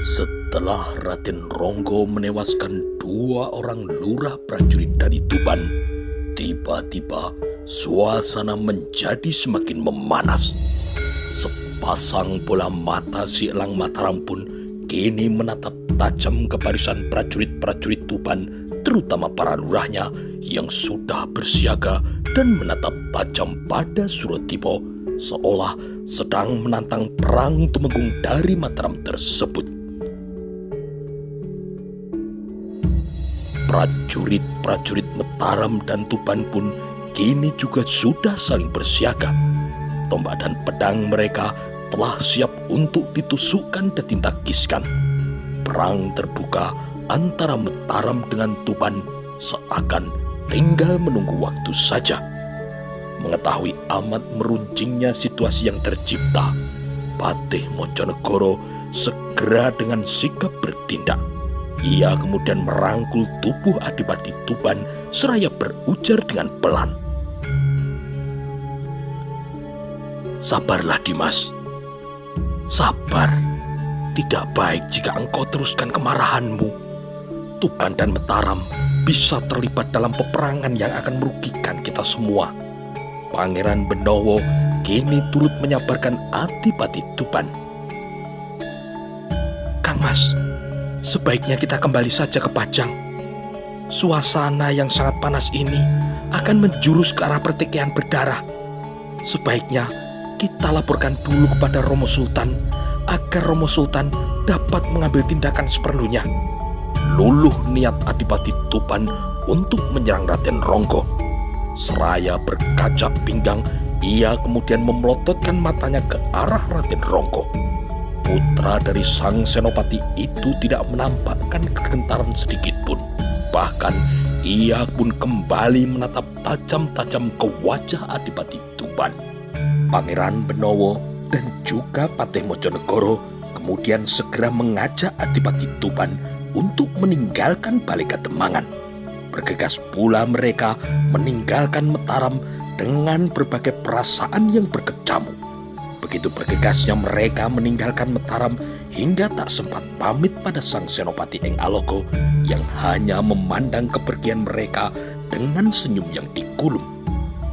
Setelah Raden Ronggo menewaskan 2 orang lurah prajurit dari Tuban, tiba-tiba suasana menjadi semakin memanas. Sepasang bola mata si Elang Mataram pun kini menatap tajam ke barisan prajurit-prajurit Tuban, terutama para lurahnya yang sudah bersiaga dan menatap tajam pada Suratipo, seolah sedang menantang perang Tumenggung dari Mataram tersebut. Prajurit-prajurit Mataram dan Tuban pun kini juga sudah saling bersiaga. Tombak dan pedang mereka telah siap untuk ditusukkan dan ditakiskan. Perang terbuka antara Mataram dengan Tuban seakan tinggal menunggu waktu saja. Mengetahui amat meruncingnya situasi yang tercipta, Patih Mojonegoro segera dengan sigap bertindak. Ia kemudian merangkul tubuh Adipati Tuban seraya berujar dengan pelan, "Sabarlah Dimas, sabar. Tidak baik jika engkau teruskan kemarahanmu. Tuban dan Mataram bisa terlibat dalam peperangan yang akan merugikan kita semua." Pangeran Benowo kini turut menyabarkan Adipati Tuban. "Kang Mas, sebaiknya kita kembali saja ke Pajang. Suasana yang sangat panas ini akan menjurus ke arah pertikaian berdarah. Sebaiknya kita laporkan dulu kepada Romo Sultan agar Romo Sultan dapat mengambil tindakan seperlunya." Luluh niat Adipati Tuban untuk menyerang Raden Ronggo. Seraya berkaca pinggang, ia kemudian memelototkan matanya ke arah Raden Ronggo. Putra dari sang senopati itu tidak menampakkan kegentaran sedikit pun. Bahkan ia pun kembali menatap tajam-tajam ke wajah Adipati Tuban. Pangeran Benowo dan juga Patih Mojonegoro kemudian segera mengajak Adipati Tuban untuk meninggalkan Balai Kademangan. Bergegas pula mereka meninggalkan Mataram dengan berbagai perasaan yang berkecamuk. Begitu bergegasnya mereka meninggalkan Mataram hingga tak sempat pamit pada sang senopati Eng Alogo yang hanya memandang kepergian mereka dengan senyum yang dikulum.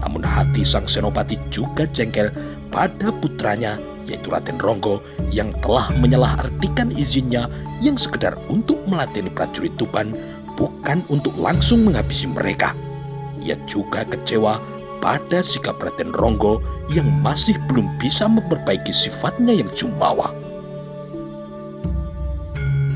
Namun hati sang senopati juga jengkel pada putranya, yaitu Raden Ronggo, yang telah menyalahartikan izinnya yang sekedar untuk melatih prajurit Tuban, bukan untuk langsung menghabisi mereka. Ia juga kecewa pada sikap Raden Ronggo yang masih belum bisa memperbaiki sifatnya yang jumawa.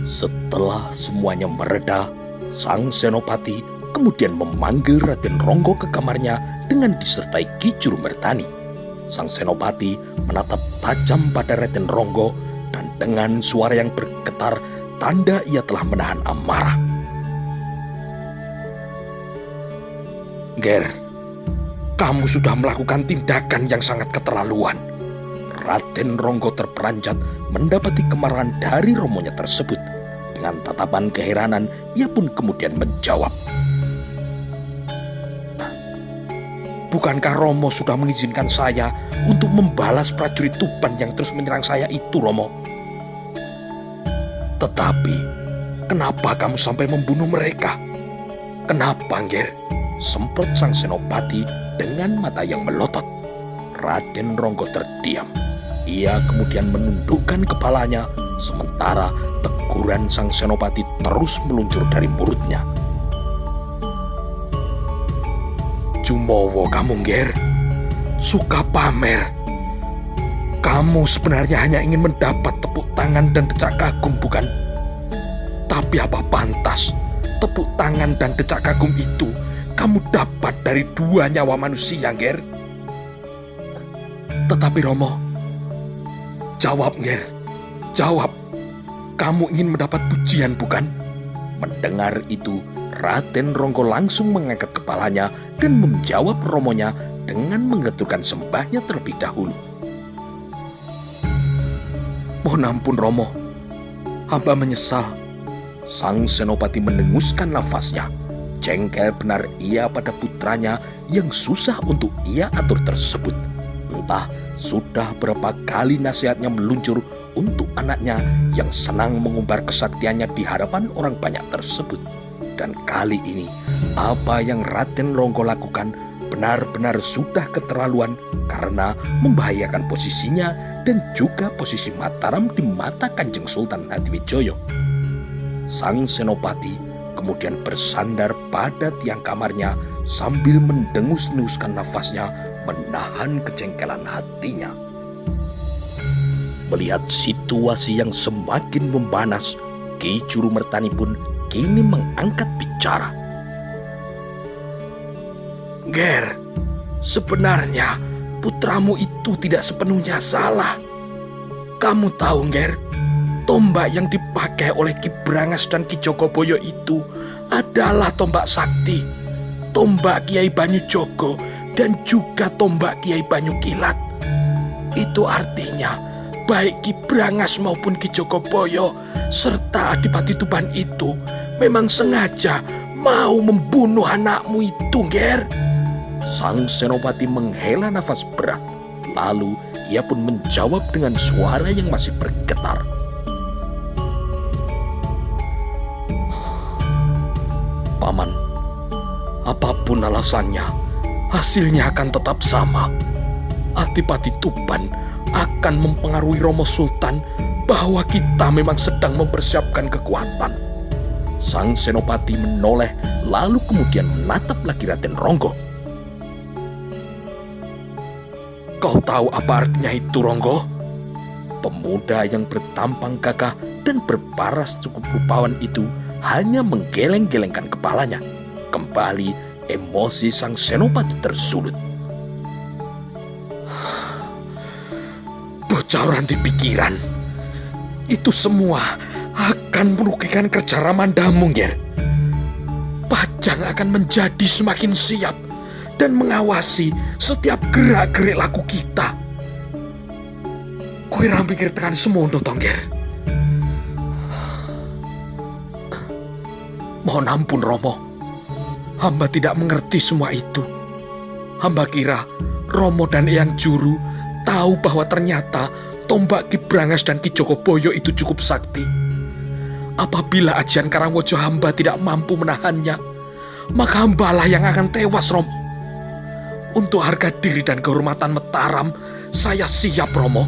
Setelah semuanya mereda, sang senopati kemudian memanggil Raden Ronggo ke kamarnya dengan disertai Ki Juru Mertani. Sang senopati menatap tajam pada Raden Ronggo dan dengan suara yang bergetar, tanda ia telah menahan amarah. "Ger, kamu sudah melakukan tindakan yang sangat keterlaluan." Raden Ronggo terperanjat mendapati kemarahan dari romonya tersebut. Dengan tatapan keheranan, ia pun kemudian menjawab, "Bukankah Romo sudah mengizinkan saya untuk membalas prajurit Tuban yang terus menyerang saya itu, Romo? Tetapi, kenapa kamu sampai membunuh mereka? Kenapa, Ger?" semprot sang senopati dengan mata yang melotot. Raden Ronggo terdiam. Ia kemudian menundukkan kepalanya, sementara teguran sang senopati terus meluncur dari mulutnya. "Jumowo kamu, Ger. Suka pamer. Kamu sebenarnya hanya ingin mendapat tepuk tangan dan decak kagum, bukan? Tapi apa pantas tepuk tangan dan decak kagum itu kamu dapat dari 2 nyawa manusia, Ger? Tetapi Romo, jawab, Ger. Jawab. Kamu ingin mendapat pujian, bukan?" Mendengar itu, Raden Ronggo langsung mengangkat kepalanya dan menjawab romonya dengan mengeturkan sembahnya terlebih dahulu. "Mohon ampun, Romo. Hamba menyesal." Sang senopati menenguskan nafasnya. Jengkel benar ia pada putranya yang susah untuk ia atur tersebut. Entah sudah berapa kali nasihatnya meluncur untuk anaknya yang senang mengumbar kesaktiannya di hadapan orang banyak tersebut. Dan kali ini, apa yang Raden Ronggo lakukan benar-benar sudah keterlaluan karena membahayakan posisinya dan juga posisi Mataram di mata Kanjeng Sultan Hadiwijoyo. Sang senopati kemudian bersandar pada tiang kamarnya sambil mendengus-denguskan nafasnya, menahan kejengkelan hatinya. Melihat situasi yang semakin memanas, Ki Jurumertani pun kini mengangkat bicara. Ger, sebenarnya putramu itu tidak sepenuhnya salah. Kamu tahu, Ger, tombak yang dipakai oleh Ki Brangas dan Ki Jogoboyo itu adalah tombak sakti, tombak Kiai Banyu Jogo dan juga tombak Kiai Banyu Kilat. Itu artinya baik Ki Brangas maupun Ki Jogoboyo serta Adipati Tuban itu memang sengaja mau membunuh anakmu itu, Ger. Sang senopati menghela nafas berat, lalu ia pun menjawab dengan suara yang masih bergetar. Paman, apapun alasannya, hasilnya akan tetap sama. Adipati Tuban akan mempengaruhi Romo Sultan bahwa kita memang sedang mempersiapkan kekuatan. Sang senopati menoleh lalu kemudian menatap lagi Raden Ronggo. Kau tahu apa artinya itu, Ronggo? Pemuda yang bertampang gagah dan berparas cukup rupawan itu hanya menggeleng-gelengkan kepalanya. Kembali emosi sang senopati tersulut. Bocah ranti pikiran. Itu semua akan merugikan kerja Ramandamu, Ger. Pajang akan menjadi semakin siap dan mengawasi setiap gerak-gerik laku kita. Kowe ra mikir tekan semono to, Ger. Mohon ampun, Romo. Hamba tidak mengerti semua itu. Hamba kira Romo dan Eyang Juru tahu bahwa ternyata tombak Ki Brangas dan Ki Jogoboyo itu cukup sakti. Apabila ajian Karangwojo hamba tidak mampu menahannya, maka hambalah yang akan tewas, Romo. Untuk harga diri dan kehormatan Mataram, saya siap, Romo.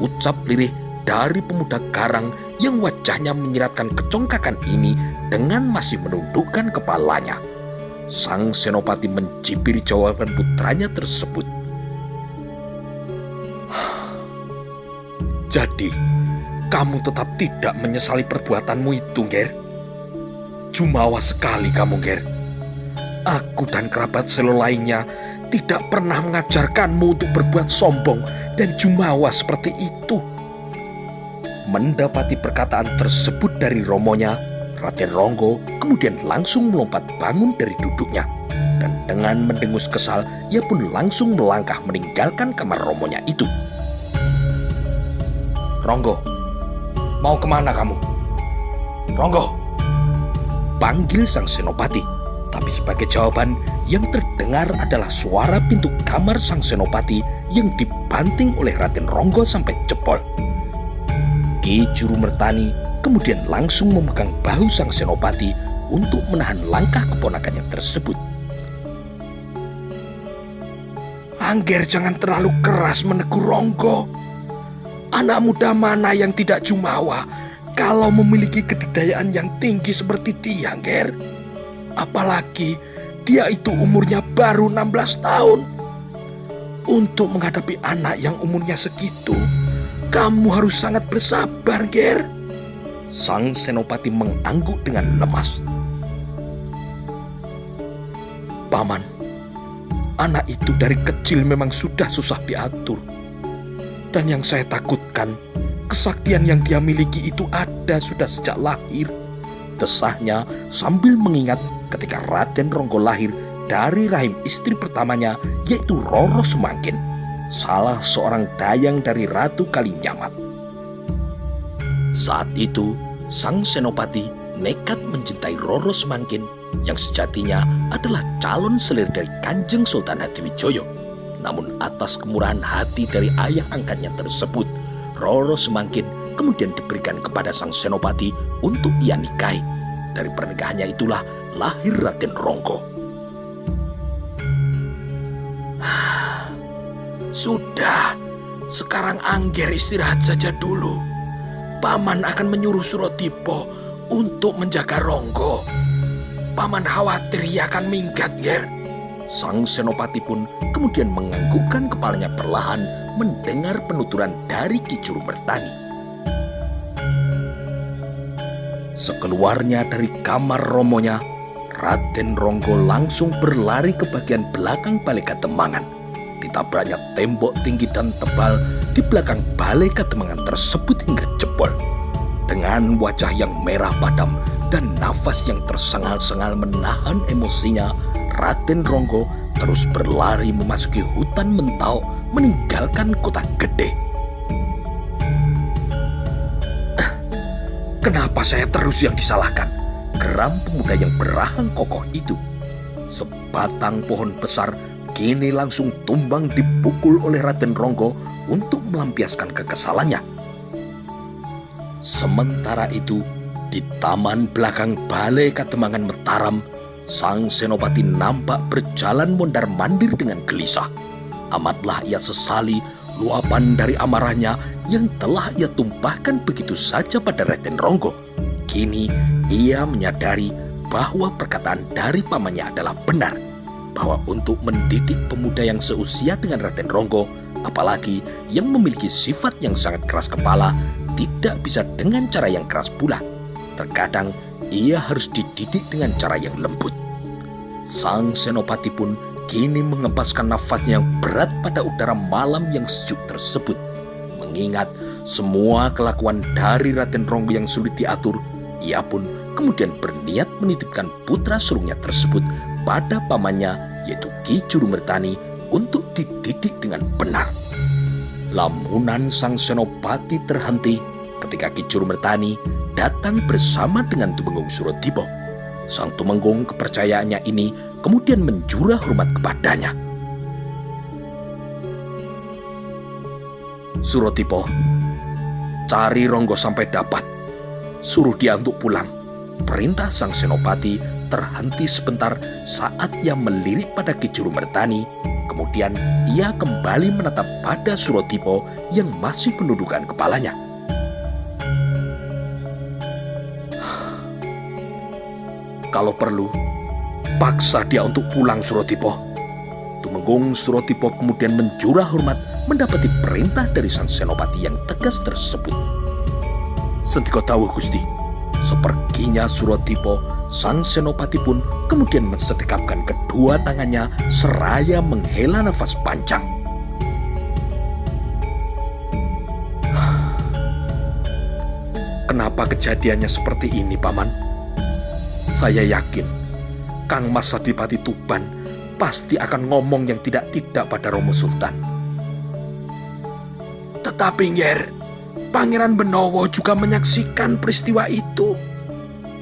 Ucap lirih dari pemuda garang yang wajahnya menyiratkan kecongkakan ini dengan masih menundukkan kepalanya. Sang senopati mencibiri jawaban putranya tersebut. Jadi, kamu tetap tidak menyesali perbuatanmu itu, Ger? Jumawa sekali kamu, Ger. Aku dan kerabat Selo lainnya tidak pernah mengajarkanmu untuk berbuat sombong dan jumawa seperti itu. Mendapati perkataan tersebut dari romonya, Raden Ronggo kemudian langsung melompat bangun dari duduknya. Dan dengan mendengus kesal, ia pun langsung melangkah meninggalkan kamar romonya itu. Ronggo, mau kemana kamu? Ronggo, panggil sang senopati. Tapi sebagai jawaban, yang terdengar adalah suara pintu kamar sang senopati yang dibanting oleh Raden Ronggo sampai jebol. Ki Jurumertani kemudian langsung memegang bahu sang senopati untuk menahan langkah keponakannya tersebut. Angger, jangan terlalu keras menegur Ronggo. Anak muda mana yang tidak jumawa kalau memiliki kedikdayaan yang tinggi seperti dia, Angger? Apalagi dia itu umurnya baru 16 tahun. Untuk menghadapi anak yang umurnya segitu, kamu harus sangat bersabar, Ger. Sang senopati mengangguk dengan lemas. Paman, anak itu dari kecil memang sudah susah diatur. Dan yang saya takutkan, kesaktian yang dia miliki itu ada sudah sejak lahir. Desahnya sambil mengingat ketika Raden Ronggo lahir dari rahim istri pertamanya, yaitu Roro Sumangkin, salah seorang dayang dari Ratu Kalinyamat. Saat itu, sang senopati nekat mencintai Roro Sumangkin yang sejatinya adalah calon selir dari Kanjeng Sultan Hadiwijoyo. Namun atas kemurahan hati dari ayah angkatnya tersebut, Roro Sumangkin kemudian diberikan kepada sang senopati untuk ia nikahi. Dari pernikahannya itulah lahir Raden Ronggo. Sudah, sekarang Angger istirahat saja dulu. Paman akan menyuruh Suratipo untuk menjaga Ronggo. Paman khawatir ia akan minggat, Nger. Sang senopati pun kemudian menganggukkan kepalanya perlahan mendengar penuturan dari Ki Jurumertani. Sekeluarnya dari kamar romonya, Raden Ronggo langsung berlari ke bagian belakang Balai Kademangan. Ditabraknya tembok tinggi dan tebal di belakang Balai Kademangan tersebut hingga jebol. Dengan wajah yang merah padam dan nafas yang tersengal-sengal menahan emosinya, Raden Ronggo terus berlari memasuki hutan Mentau, meninggalkan kota gede. Kenapa saya terus yang disalahkan? Geram pemuda yang berahang kokoh itu. Sebatang pohon besar kini langsung tumbang dipukul oleh Raden Ronggo untuk melampiaskan kekesalannya. Sementara itu, di taman belakang Balai Kademangan Mataram, sang senopati nampak berjalan mondar-mandir dengan gelisah. Amatlah ia sesali luapan dari amarahnya yang telah ia tumpahkan begitu saja pada Raden Ronggo. Kini ia menyadari bahwa perkataan dari pamannya adalah benar, bahwa untuk mendidik pemuda yang seusia dengan Raden Ronggo, apalagi yang memiliki sifat yang sangat keras kepala, tidak bisa dengan cara yang keras pula. Terkadang ia harus dididik dengan cara yang lembut. Sang senopati pun kini mengempaskan nafasnya yang berat pada udara malam yang sejuk tersebut. Mengingat semua kelakuan dari Raden Ronggo yang sulit diatur, ia pun kemudian berniat menitipkan putra sulungnya tersebut pada pamannya, yaitu Ki Jurumertani, untuk dididik dengan benar. Lamunan sang senopati terhenti ketika Ki Jurumertani datang bersama dengan Tumenggung Suratipo. Sang Tumenggung kepercayaannya ini kemudian menjurah hormat kepadanya. Suratipo, cari Ronggo sampai dapat. Suruh dia untuk pulang. Perintah sang senopati terhenti sebentar saat ia melirik pada Ki Jurumertani. Kemudian ia kembali menatap pada Suratipo yang masih menundukkan kepalanya. Kalau perlu, paksa dia untuk pulang, Suratipo. Tumenggung Suratipo kemudian menjurah hormat mendapati perintah dari sang senopati yang tegas tersebut. Sendika tahu, Gusti. Seperginya Suratipo, sang senopati pun kemudian mensedekapkan kedua tangannya seraya menghela nafas panjang. Kenapa kejadiannya seperti ini, Paman? Saya yakin Kang Mas Adipati Tuban pasti akan ngomong yang tidak-tidak pada Romo Sultan. Tetapi Nger, Pangeran Benowo juga menyaksikan peristiwa itu.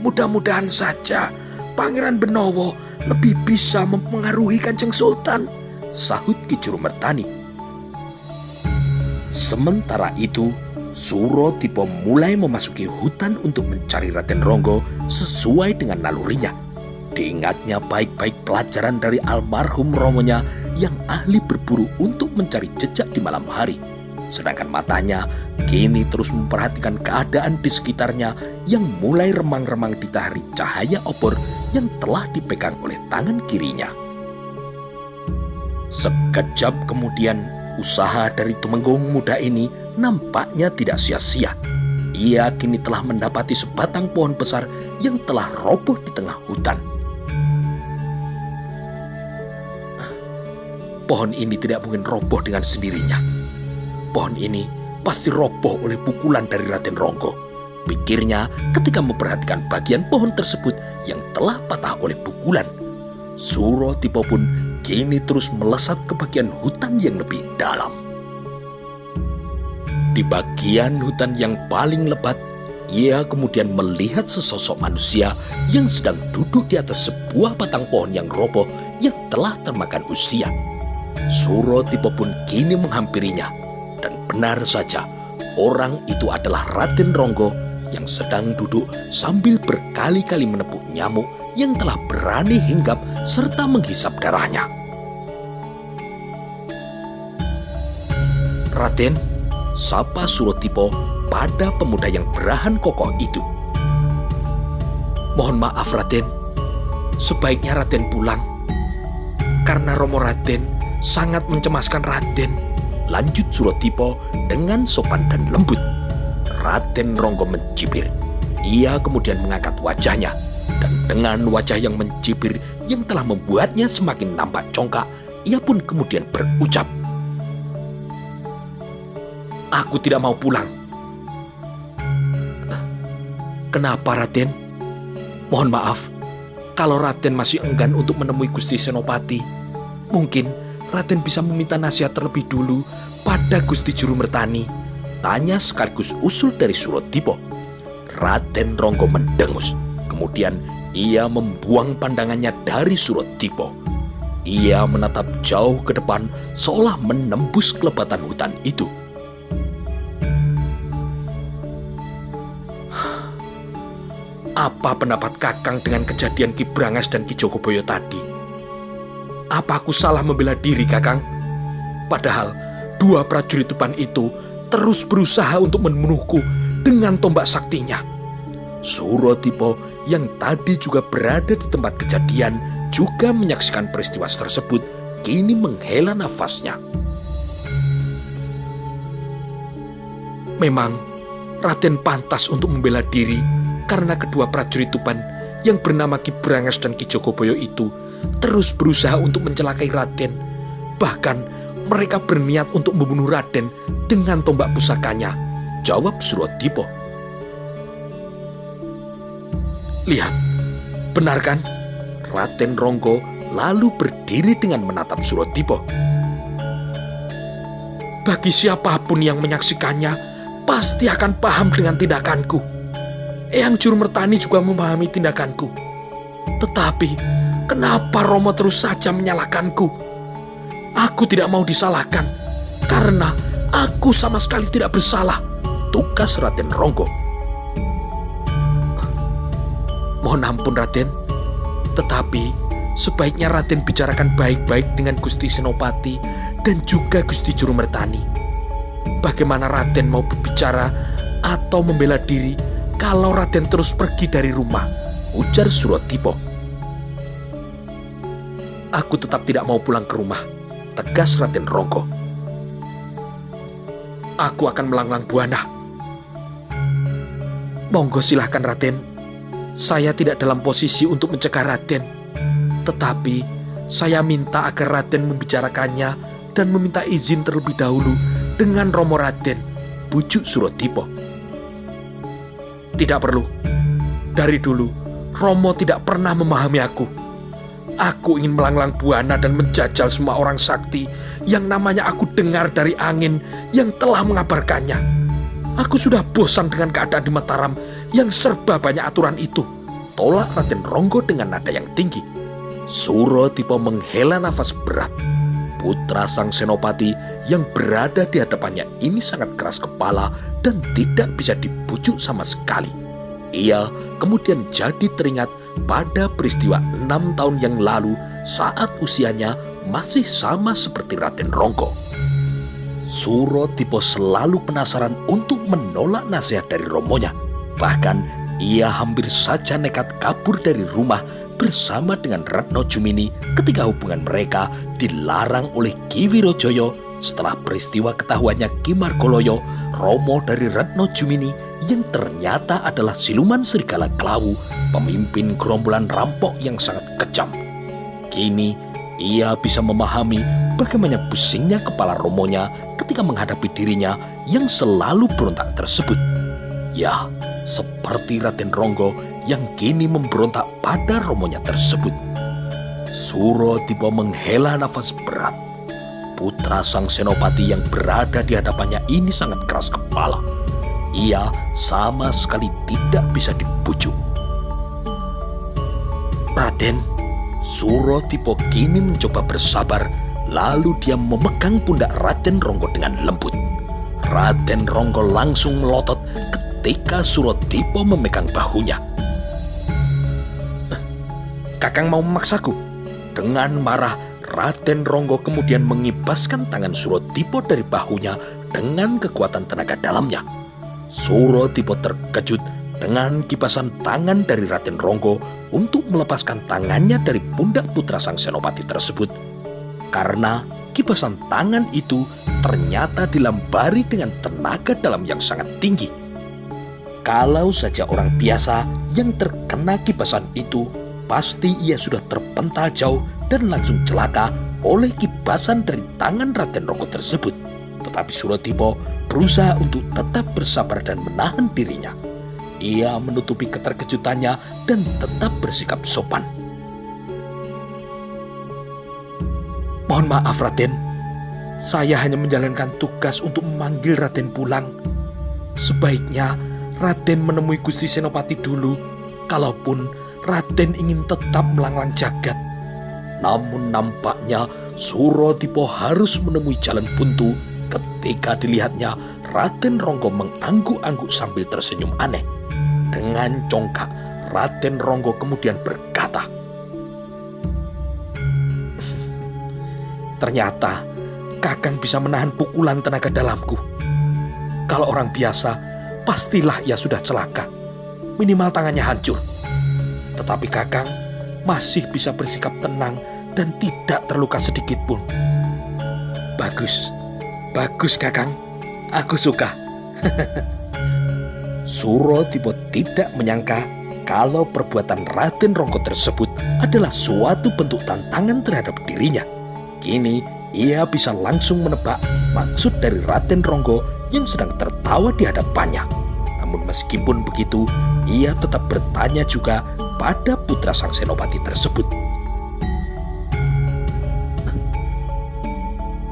Mudah-mudahan saja Pangeran Benowo lebih bisa mempengaruhi Kanjeng Sultan, sahut Ki Jurumertani. Sementara itu, Suratipo mulai memasuki hutan untuk mencari Raden Ronggo sesuai dengan nalurinya. Diingatnya baik-baik pelajaran dari almarhum romonya yang ahli berburu untuk mencari jejak di malam hari. Sedangkan matanya kini terus memperhatikan keadaan di sekitarnya yang mulai remang-remang ditahari cahaya obor yang telah dipegang oleh tangan kirinya. Sekejap kemudian, usaha dari Tumenggung muda ini nampaknya tidak sia-sia. Ia kini telah mendapati sebatang pohon besar yang telah roboh di tengah hutan. Pohon ini tidak mungkin roboh dengan sendirinya. Pohon ini pasti roboh oleh pukulan dari Raden Ronggo, pikirnya ketika memperhatikan bagian pohon tersebut yang telah patah oleh pukulan. Suratipo pun kini terus melesat ke bagian hutan yang lebih dalam. Di bagian hutan yang paling lebat, ia kemudian melihat sesosok manusia yang sedang duduk di atas sebuah batang pohon yang roboh yang telah termakan usia. Suratipo pun kini menghampirinya, dan benar saja Orang itu adalah Raden Ronggo yang sedang duduk sambil berkali-kali menepuk nyamuk yang telah berani hinggap serta menghisap darahnya. "Raden," sapa Suratipo pada pemuda yang berahan kokoh itu. "Mohon maaf Raden, sebaiknya Raden pulang. Karena Romo Raden sangat mencemaskan Raden," lanjut Suratipo dengan sopan dan lembut. Raden Ronggo mencibir. Ia kemudian mengangkat wajahnya, dan dengan wajah yang mencibir yang telah membuatnya semakin nampak congkak, ia pun kemudian berucap, "Aku tidak mau pulang." "Kenapa Raden? Mohon maaf, kalau Raden masih enggan untuk menemui Gusti Senopati, mungkin Raden bisa meminta nasihat terlebih dulu pada Gusti Juru Mertani," tanya sekaligus usul dari Suratipo. Raden Ronggo mendengus. Kemudian ia membuang pandangannya dari Suratipo. Ia menatap jauh ke depan seolah menembus kelebatan hutan itu. "Apa pendapat Kakang dengan kejadian Ki Brangas dan Ki Jogoboyo tadi? Apa aku salah membela diri, Kakang? Padahal dua prajurit Tuban itu terus berusaha untuk membunuhku dengan tombak saktinya." Suratipo yang tadi juga berada di tempat kejadian juga menyaksikan peristiwa tersebut, kini menghela nafasnya. "Memang Raden pantas untuk membela diri karena kedua prajurit Tuban yang bernama Ki Brangas dan Ki Jogoboyo itu terus berusaha untuk mencelakai Raden. Bahkan mereka berniat untuk membunuh Raden dengan tombak pusakanya," jawab Suratipo. "Lihat, benar kan?" Raden Ronggo lalu berdiri dengan menatap Suratipo. "Bagi siapapun yang menyaksikannya, pasti akan paham dengan tindakanku. Eyang Juru Mertani juga memahami tindakanku. Tetapi, kenapa Romo terus saja menyalahkanku? Aku tidak mau disalahkan, karena aku sama sekali tidak bersalah," tukas Raden Ronggo. "Mohon ampun Raden, tetapi sebaiknya Raden bicarakan baik-baik dengan Gusti Senopati dan juga Gusti Juru Mertani. Bagaimana Raden mau berbicara atau membela diri kalau Raden terus pergi dari rumah?" ujar Suratipo. "Aku tetap tidak mau pulang ke rumah," tegas Raden Ronggo. "Aku akan melanglang buana." "Monggo silahkan Raden. Saya tidak dalam posisi untuk mencegah Raden. Tetapi saya minta agar Raden membicarakannya dan meminta izin terlebih dahulu dengan Romo Raden," bujuk Suratipo. "Tidak perlu. Dari dulu Romo tidak pernah memahami aku. Aku ingin melanglang buana dan menjajal semua orang sakti yang namanya aku dengar dari angin yang telah mengabarkannya. Aku sudah bosan dengan keadaan di Mataram yang serba banyak aturan itu," tolak Raden Ronggo dengan nada yang tinggi. Suratipo menghela nafas berat. Putra sang senopati yang berada di hadapannya ini sangat keras kepala dan tidak bisa dibujuk sama sekali. Ia kemudian jadi teringat pada peristiwa 6 tahun yang lalu saat usianya masih sama seperti Raden Ronggo. Suratipo selalu penasaran untuk menolak nasihat dari romonya. Bahkan ia hampir saja nekat kabur dari rumah bersama dengan Retno Jumini ketika hubungan mereka dilarang oleh Ki Wirojoyo setelah peristiwa ketahuannya Ki Margoloyo, romo dari Retno Jumini yang ternyata adalah siluman serigala Klawu, pemimpin gerombolan rampok yang sangat kejam. Kini ia bisa memahami bagaimana pusingnya kepala romonya ketika menghadapi dirinya yang selalu berontak tersebut. Ya, seperti Raden Ronggo yang kini memberontak pada romonya tersebut. Suratipo menghela nafas berat. Putra sang senopati yang berada di hadapannya ini sangat keras kepala. Ia sama sekali tidak bisa dibujuk. "Raden," Suratipo kini mencoba bersabar, lalu dia memegang pundak Raden Ronggo dengan lembut. Raden Ronggo langsung melotot ketika Suratipo memegang bahunya. Kakang mau memaksaku? Dengan marah, Raden Ronggo kemudian mengibaskan tangan Suratipo dari bahunya dengan kekuatan tenaga dalamnya. Suratipo terkejut dengan kibasan tangan dari Raden Ronggo untuk melepaskan tangannya dari pundak putra sang senopati tersebut. Karena kibasan tangan itu ternyata dilambari dengan tenaga dalam yang sangat tinggi. Kalau saja orang biasa yang terkena kibasan itu, pasti ia sudah terpental jauh dan langsung celaka oleh kibasan dari tangan Raden Ronggo tersebut. Tetapi Suratipo berusaha untuk tetap bersabar dan menahan dirinya. Ia menutupi keterkejutannya dan tetap bersikap sopan. Mohon maaf Raden, saya hanya menjalankan tugas untuk memanggil Raden pulang. Sebaiknya Raden menemui Gusti Senopati dulu, kalaupun Raden ingin tetap melanglang jagat. Namun nampaknya Suratipo harus menemui jalan buntu ketika dilihatnya Raden Ronggo mengangguk-angguk sambil tersenyum aneh. Dengan congkak, Raden Ronggo kemudian berkata, "Ternyata Kakang bisa menahan pukulan tenaga dalamku. Kalau orang biasa, pastilah ia sudah celaka. Minimal tangannya hancur. Tetapi Kakang masih bisa bersikap tenang dan tidak terluka sedikit pun. Bagus, bagus Kakang. Aku suka." Suratipo tidak menyangka kalau perbuatan Raden Ronggo tersebut adalah suatu bentuk tantangan terhadap dirinya. Kini ia bisa langsung menebak maksud dari Raden Ronggo yang sedang tertawa di hadapannya. Namun meskipun begitu, ia tetap bertanya juga pada putra sang senopati tersebut.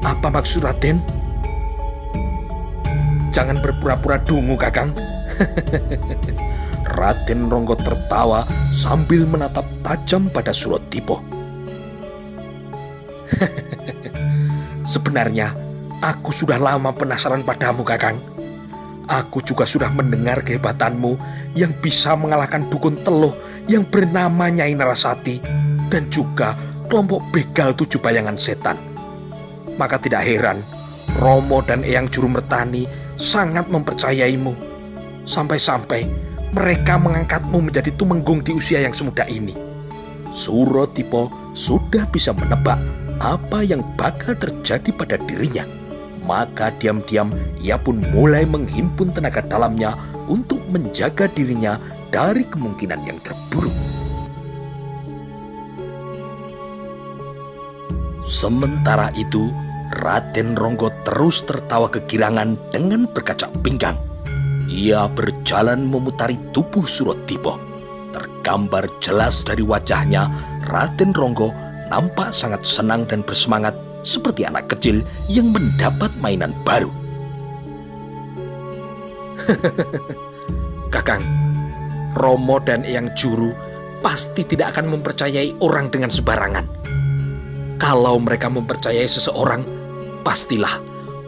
"Apa maksud Raden?" "Jangan berpura-pura dungu, Kakang." Raden Ronggo tertawa sambil menatap tajam pada Suratipo. "Sebenarnya aku sudah lama penasaran padamu, Kakang. Aku juga sudah mendengar kehebatanmu yang bisa mengalahkan dukun teluh yang bernama Nyai Narasati dan juga kelompok begal 7 bayangan setan. Maka tidak heran Romo dan Eyang Jurumertani sangat mempercayaimu. Sampai-sampai mereka mengangkatmu menjadi tumenggung di usia yang semuda ini." Suratipo sudah bisa menebak apa yang bakal terjadi pada dirinya. Maka diam-diam ia pun mulai menghimpun tenaga dalamnya untuk menjaga dirinya dari kemungkinan yang terburuk. Sementara itu, Raden Ronggo terus tertawa kegirangan dengan berkacak pinggang. Ia berjalan memutari tubuh Suratipo. Tergambar jelas dari wajahnya, Raden Ronggo nampak sangat senang dan bersemangat seperti anak kecil yang mendapat mainan baru. "Kakang, Romo dan Eyang Juru pasti tidak akan mempercayai orang dengan sembarangan. Kalau mereka mempercayai seseorang, pastilah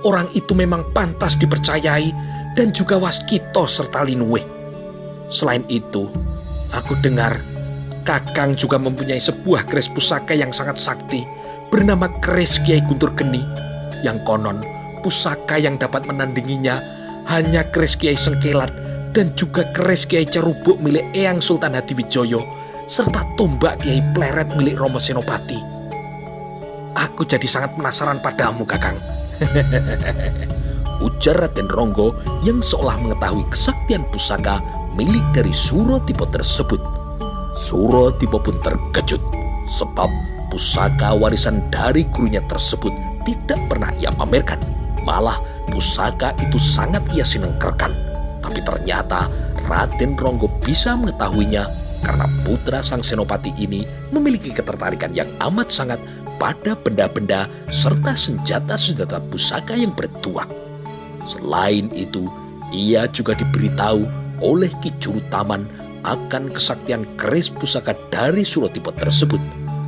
orang itu memang pantas dipercayai dan juga waskito serta linuwe. Selain itu, aku dengar Kakang juga mempunyai sebuah keris pusaka yang sangat sakti bernama keris Kiai Guntur Geni, yang konon pusaka yang dapat menandinginya hanya keris Kiai Sengkelat dan juga keris Kiai Cerubuk milik Eyang Sultan Hadiwijoyo serta tombak Kiai Pleret milik Romo Senopati. Aku jadi sangat penasaran padamu, Kakang." Ujar Raden Ronggo yang seolah mengetahui kesaktian pusaka milik dari Suratipo tersebut. Suratipo pun terkejut sebab pusaka warisan dari gurunya tersebut tidak pernah ia pamerkan. Malah pusaka itu sangat ia sinengkerkan. Tapi ternyata Raden Ronggo bisa mengetahuinya karena putra sang senopati ini memiliki ketertarikan yang amat sangat pada benda-benda serta senjata-senjata pusaka yang bertuah. Selain itu, ia juga diberitahu oleh Ki Jurutaman akan kesaktian keris pusaka dari Suratipo tersebut.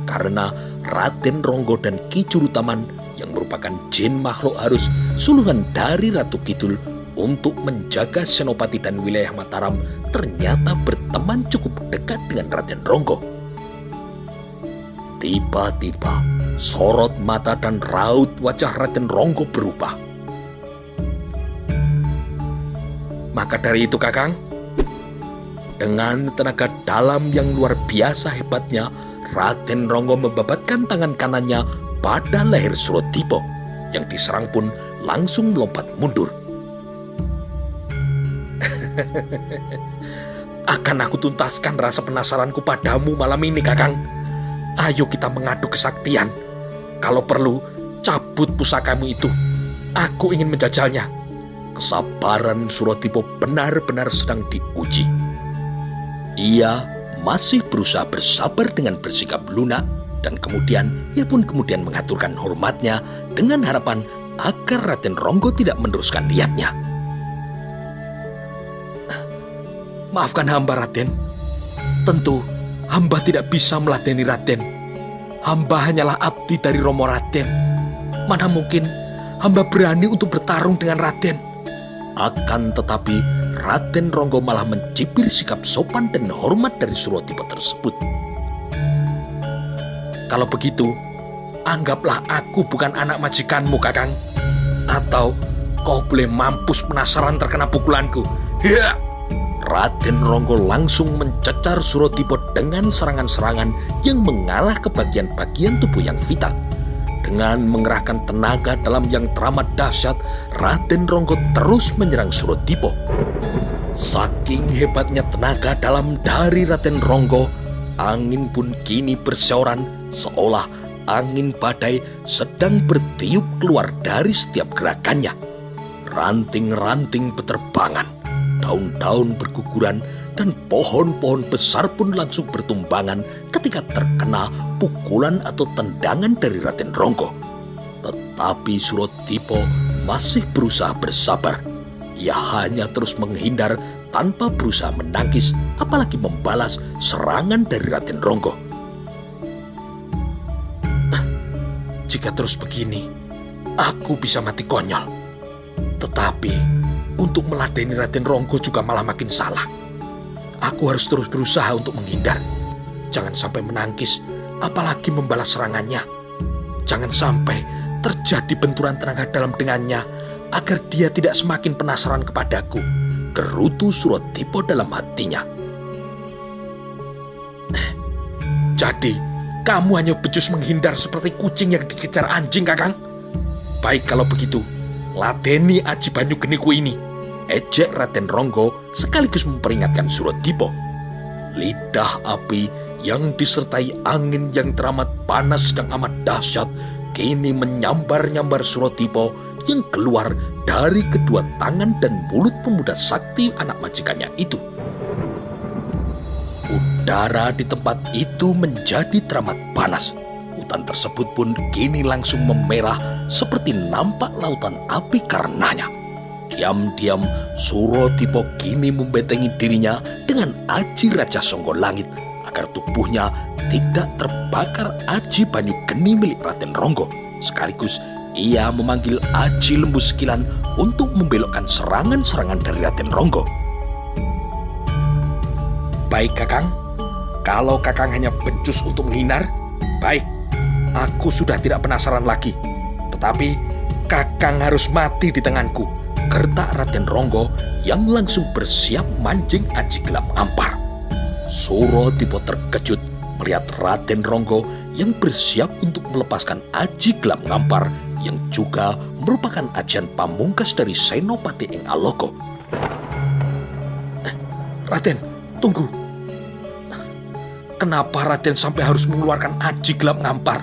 Karena Raden Ronggo dan Ki Jurutaman yang merupakan jin makhluk halus suluhan dari Ratu Kidul untuk menjaga Senopati dan wilayah Mataram ternyata berteman cukup dekat dengan Raden Ronggo. Tiba-tiba, sorot mata dan raut wajah Raden Ronggo berubah. Maka dari itu, Kakang, dengan tenaga dalam yang luar biasa hebatnya, Raden Ronggo membabatkan tangan kanannya pada leher Suratipo, yang diserang pun langsung melompat mundur. Akan aku tuntaskan rasa penasaranku padamu malam ini, Kakang. Ayo kita mengadu kesaktian. Kalau perlu, cabut pusakamu itu. Aku ingin menjajalnya. Kesabaran Suratipo benar-benar sedang diuji. Ia masih berusaha bersabar dengan bersikap lunak, dan kemudian ia pun mengaturkan hormatnya dengan harapan agar Raden Ronggo tidak meneruskan niatnya. Maafkan hamba, Raden. Tentu hamba tidak bisa meladeni Raden. Hamba hanyalah abdi dari Romo Raden. Mana mungkin hamba berani untuk bertarung dengan Raden. Akan tetapi Raden Ronggo malah mencibir sikap sopan dan hormat dari Suratipo tersebut. Kalau begitu, anggaplah aku bukan anak majikanmu, Kakang. Atau kau boleh mampus penasaran terkena pukulanku. Ya! Raden Ronggo langsung mencecar Suratipo dengan serangan-serangan yang mengarah ke bagian-bagian tubuh yang vital. Dengan mengerahkan tenaga dalam yang teramat dahsyat, Raden Ronggo terus menyerang Suratipo. Saking hebatnya tenaga dalam dari Raden Ronggo, angin pun kini bersyoran seolah angin badai sedang bertiup keluar dari setiap gerakannya. Ranting-ranting beterbangan, daun-daun berguguran, dan pohon-pohon besar pun langsung bertumbangan ketika terkena pukulan atau tendangan dari Raden Ronggo. Tetapi Suratipo masih berusaha bersabar. Ia hanya terus menghindar tanpa berusaha menangkis, apalagi membalas serangan dari Raden Ronggo. Jika terus begini, aku bisa mati konyol. Tetapi untuk meladeni Raden Ronggo juga malah makin salah. Aku harus terus berusaha untuk menghindar. Jangan sampai menangkis, apalagi membalas serangannya. Jangan sampai terjadi benturan tenaga dalam dengannya, agar dia tidak semakin penasaran kepadaku, gerutu Suratipo dalam hatinya. Jadi, kamu hanya becus menghindar seperti kucing yang dikejar anjing, Kakang? Baik kalau begitu, ladeni Aji Banyu Geniku ini, ejek Raden Ronggo sekaligus memperingatkan Suratipo. Lidah api yang disertai angin yang teramat panas dan amat dahsyat kini menyambar-nyambar Suratipo yang keluar dari kedua tangan dan mulut pemuda sakti anak majikannya itu. Udara di tempat itu menjadi teramat panas. Hutan tersebut pun kini langsung memerah seperti nampak lautan api karenanya. Diam-diam Suratipo kini membentengi dirinya dengan Aji Raja Songgolangit agar tubuhnya tidak terbakar Aji Banyu Geni milik Raden Ronggo. Sekaligus ia memanggil Aji Lembu Sekilan untuk membelokkan serangan-serangan dari Raden Ronggo. Baik, Kakang. Kalau Kakang hanya becus untuk menghindar, baik. Aku sudah tidak penasaran lagi. Tetapi Kakang harus mati di tanganku, gertak Raden Ronggo yang langsung bersiap mancing Aji Gelap Ngampar. Suratipo terkejut melihat Raden Ronggo yang bersiap untuk melepaskan Aji Gelap Ngampar yang juga merupakan ajian pamungkas dari Senopati Ing Aloko. Raden, tunggu. Kenapa Raden sampai harus mengeluarkan Aji Gelap Ngampar?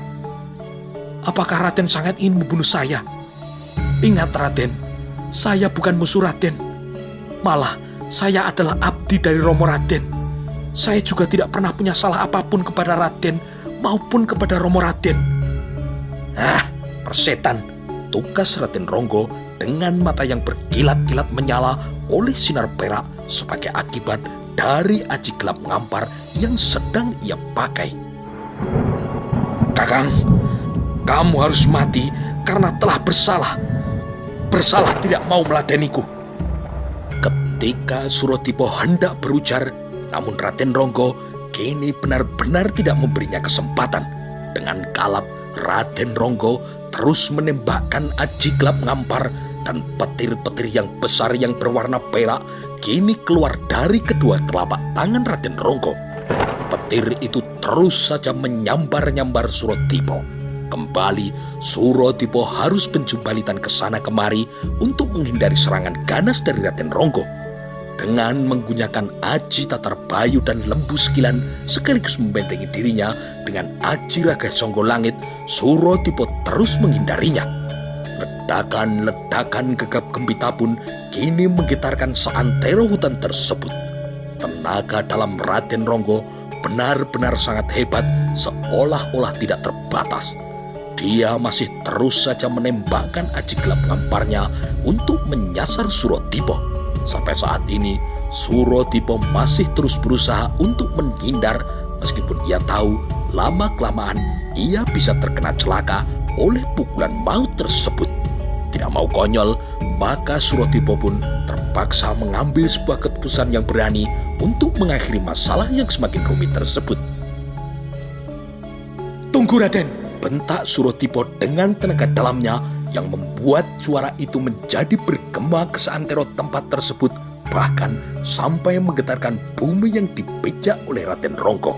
Apakah Raden sangat ingin membunuh saya? Ingat, Raden, saya bukan musuh Raden. Malah, saya adalah abdi dari Romo Raden. Saya juga tidak pernah punya salah apapun kepada Raden maupun kepada Romo Raden. Persetan, tugas Raden Ronggo dengan mata yang berkilat-kilat menyala oleh sinar perak sebagai akibat dari Aji Gelap Ngampar yang sedang ia pakai. Kakang, kamu harus mati karena telah bersalah. bersalah tidak mau meladeniku. Ketika Suratipo hendak berujar, namun Raden Ronggo kini benar-benar tidak memberinya kesempatan. Dengan kalap, Raden Ronggo terus menembakkan aji gelap ngampar dan petir-petir yang besar yang berwarna perak kini keluar dari kedua telapak tangan Raden Ronggo. Petir itu terus saja menyambar-nyambar Suratipo. Kembali, Suratipo harus menjumbalitan ke sana kemari untuk menghindari serangan ganas dari Raden Ronggo. Dengan menggunakan aji tatar bayu dan lembu sekilan sekaligus membentengi dirinya dengan aji raga songgo langit, Suratipo terus menghindarinya. Ledakan-ledakan gegap gempita pun kini menggetarkan seantero hutan tersebut. Tenaga dalam Raden Ronggo benar-benar sangat hebat, seolah-olah tidak terbatas. Dia masih terus saja menembakkan aji gelap ngamparnya untuk menyasar Suratipo. Sampai saat ini, Suratipo masih terus berusaha untuk menghindar meskipun ia tahu lama-kelamaan ia bisa terkena celaka oleh pukulan maut tersebut. Tidak mau konyol, maka Suratipo pun terpaksa mengambil sebuah keputusan yang berani untuk mengakhiri masalah yang semakin rumit tersebut. Tunggu Raden, bentak Suratipo dengan tenaga dalamnya yang membuat suara itu menjadi bergema ke seantero tempat tersebut, bahkan sampai menggetarkan bumi yang dipijak oleh Raden Ronggo.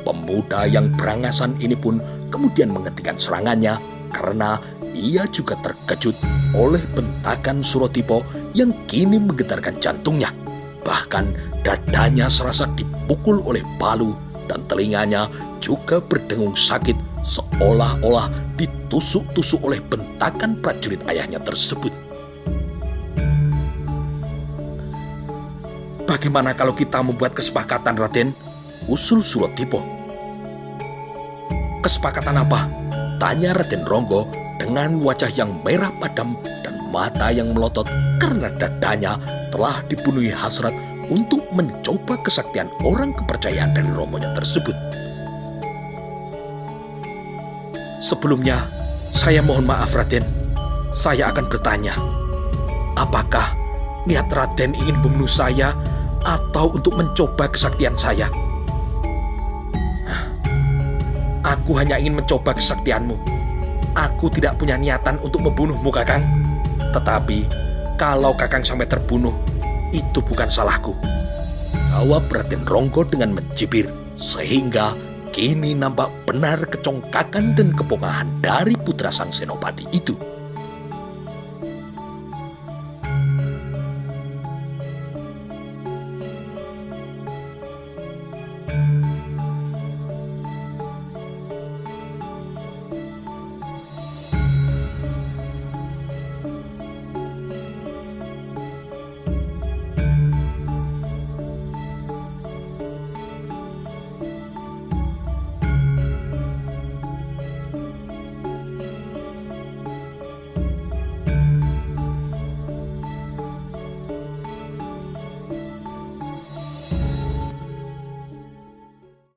Pemuda yang berangasan ini pun kemudian menghentikan serangannya karena ia juga terkejut oleh bentakan Suratipo yang kini menggetarkan jantungnya. Bahkan dadanya serasa dipukul oleh palu dan telinganya juga berdengung sakit seolah-olah ditusuk-tusuk oleh bentakan prajurit ayahnya tersebut. Bagaimana kalau kita membuat kesepakatan, Raden? Usul Suratipo. Kesepakatan apa? Tanya Raden Ronggo dengan wajah yang merah padam dan mata yang melotot karena dadanya telah dipenuhi hasrat untuk mencoba kesaktian orang kepercayaan dari romonya tersebut. Sebelumnya, saya mohon maaf Raden. Saya akan bertanya, apakah niat Raden ingin membunuh saya atau untuk mencoba kesaktian saya? Aku hanya ingin mencoba kesaktianmu. Aku tidak punya niatan untuk membunuhmu, Kakang. Tetapi, kalau Kakang sampai terbunuh, itu bukan salahku. Jawab Raden Ronggo dengan mencibir, sehingga kini nampak benar kecongkakan dan kepongahan dari putra sang senopati itu.